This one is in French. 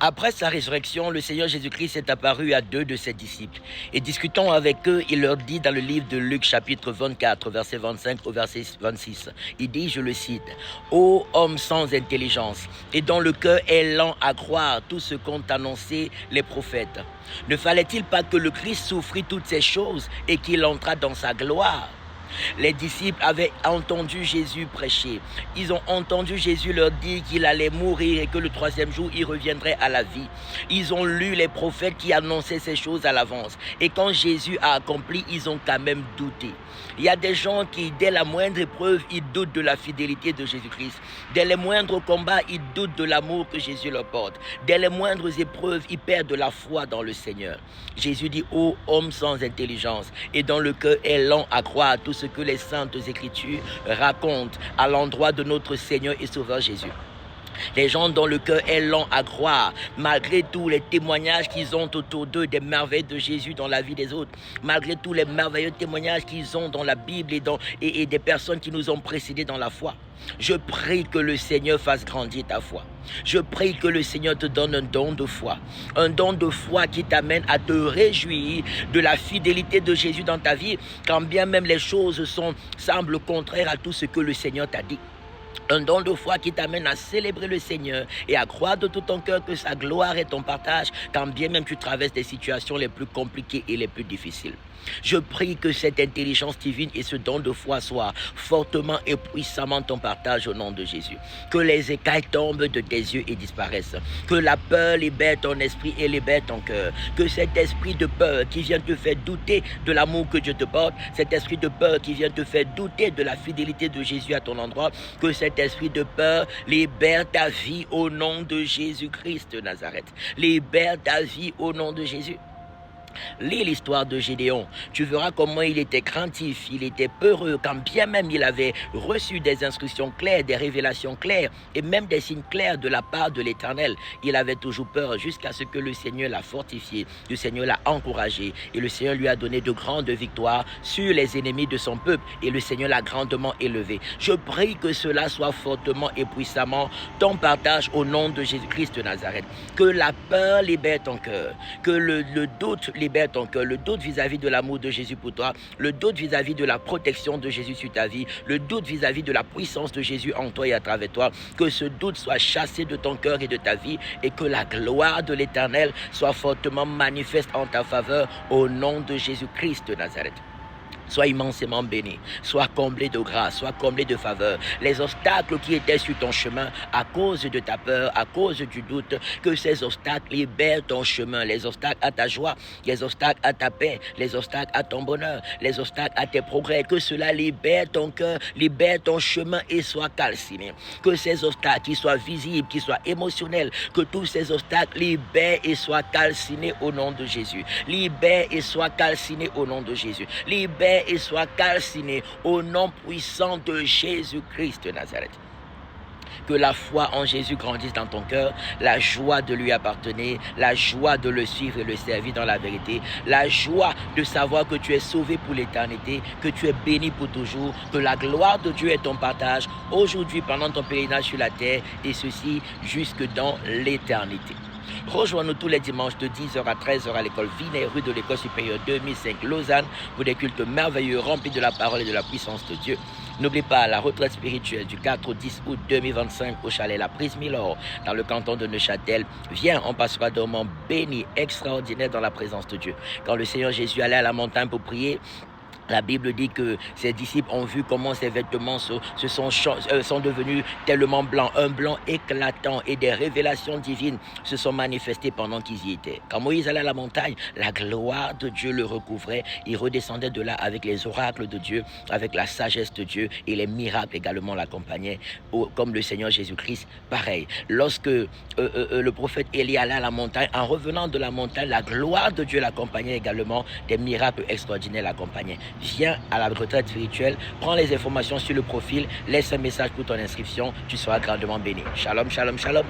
Après sa résurrection, le Seigneur Jésus-Christ est apparu à 2 de ses disciples. Et discutant avec eux, il leur dit dans le livre de Luc chapitre 24, verset 25 au verset 26, il dit, je le cite, « Ô homme sans intelligence, et dont le cœur est lent à croire tout ce qu'ont annoncé les prophètes. Ne fallait-il pas que le Christ souffrit toutes ces choses et qu'il entrât dans sa gloire ?» Les disciples avaient entendu Jésus prêcher. Ils ont entendu Jésus leur dire qu'il allait mourir et que le troisième jour, il reviendrait à la vie. Ils ont lu les prophètes qui annonçaient ces choses à l'avance. Et quand Jésus a accompli, ils ont quand même douté. Il y a des gens qui, dès la moindre épreuve, ils doutent de la fidélité de Jésus-Christ. Dès les moindres combats, ils doutent de l'amour que Jésus leur porte. Dès les moindres épreuves, ils perdent de la foi dans le Seigneur. Jésus dit, ô homme sans intelligence, et dont le cœur est lent à croire tout ce que les Saintes Écritures racontent à l'endroit de notre Seigneur et Sauveur Jésus. Les gens dont le cœur est lent à croire, malgré tous les témoignages qu'ils ont autour d'eux des merveilles de Jésus dans la vie des autres, malgré tous les merveilleux témoignages qu'ils ont dans la Bible et des personnes qui nous ont précédés dans la foi. Je prie que le Seigneur fasse grandir ta foi. Je prie que le Seigneur te donne un don de foi. Un don de foi qui t'amène à te réjouir de la fidélité de Jésus dans ta vie, quand bien même les choses semblent contraires à tout ce que le Seigneur t'a dit. Un don de foi qui t'amène à célébrer le Seigneur et à croire de tout ton cœur que sa gloire est ton partage, quand bien même tu traverses des situations les plus compliquées et les plus difficiles. Je prie que cette intelligence divine et ce don de foi soient fortement et puissamment ton partage au nom de Jésus. Que les écailles tombent de tes yeux et disparaissent. Que la peur libère ton esprit et libère ton cœur. Que cet esprit de peur qui vient te faire douter de l'amour que Dieu te porte, cet esprit de peur qui vient te faire douter de la fidélité de Jésus à ton endroit, que cet esprit de peur libère ta vie au nom de Jésus-Christ de Nazareth. Libère ta vie au nom de Jésus. Lis l'histoire de Gédéon, tu verras comment il était craintif, il était peureux, quand bien même il avait reçu des instructions claires, des révélations claires et même des signes clairs de la part de l'Éternel. Il avait toujours peur jusqu'à ce que le Seigneur l'a fortifié, le Seigneur l'a encouragé et le Seigneur lui a donné de grandes victoires sur les ennemis de son peuple et le Seigneur l'a grandement élevé. Je prie que cela soit fortement et puissamment ton partage au nom de Jésus-Christ de Nazareth. Que la peur libère ton cœur, que le doute libère ton cœur, le doute vis-à-vis de l'amour de Jésus pour toi, le doute vis-à-vis de la protection de Jésus sur ta vie, le doute vis-à-vis de la puissance de Jésus en toi et à travers toi, que ce doute soit chassé de ton cœur et de ta vie et que la gloire de l'Éternel soit fortement manifeste en ta faveur au nom de Jésus-Christ de Nazareth. Sois immensément béni, sois comblé de grâce, sois comblé de faveur. Les obstacles qui étaient sur ton chemin à cause de ta peur, à cause du doute, que ces obstacles libèrent ton chemin, les obstacles à ta joie, les obstacles à ta paix, les obstacles à ton bonheur, les obstacles à tes progrès, que cela libère ton cœur, libère ton chemin et soit calciné. Que ces obstacles qui soient visibles, qui soient émotionnels, que tous ces obstacles libèrent et soient calcinés au nom de Jésus. Libère et soient calcinés au nom de Jésus. Libère et soit calciné au nom puissant de Jésus-Christ de Nazareth. Que la foi en Jésus grandisse dans ton cœur, la joie de lui appartenir, la joie de le suivre et le servir dans la vérité, la joie de savoir que tu es sauvé pour l'éternité, que tu es béni pour toujours, que la gloire de Dieu est ton partage aujourd'hui pendant ton pèlerinage sur la terre et ceci jusque dans l'éternité. Rejoins-nous tous les dimanches de 10h à 13h à l'école Vinet, rue de l'école supérieure 2005 Lausanne, pour des cultes merveilleux remplis de la parole et de la puissance de Dieu. N'oublie pas la retraite spirituelle du 4 au 10 août 2025 au chalet La Prise Milor, dans le canton de Neuchâtel. Viens, on passera d'un moment béni, extraordinaire dans la présence de Dieu. Quand le Seigneur Jésus allait à la montagne pour prier, la Bible dit que ses disciples ont vu comment ses vêtements sont devenus tellement blancs, un blanc éclatant et des révélations divines se sont manifestées pendant qu'ils y étaient. Quand Moïse allait à la montagne, la gloire de Dieu le recouvrait. Il redescendait de là avec les oracles de Dieu, avec la sagesse de Dieu et les miracles également l'accompagnaient, comme le Seigneur Jésus-Christ. Pareil, lorsque le prophète Élie allait à la montagne, en revenant de la montagne, la gloire de Dieu l'accompagnait également, des miracles extraordinaires l'accompagnaient. Viens à la retraite spirituelle, prends les informations sur le profil, laisse un message pour ton inscription, tu seras grandement béni. Shalom, shalom, shalom.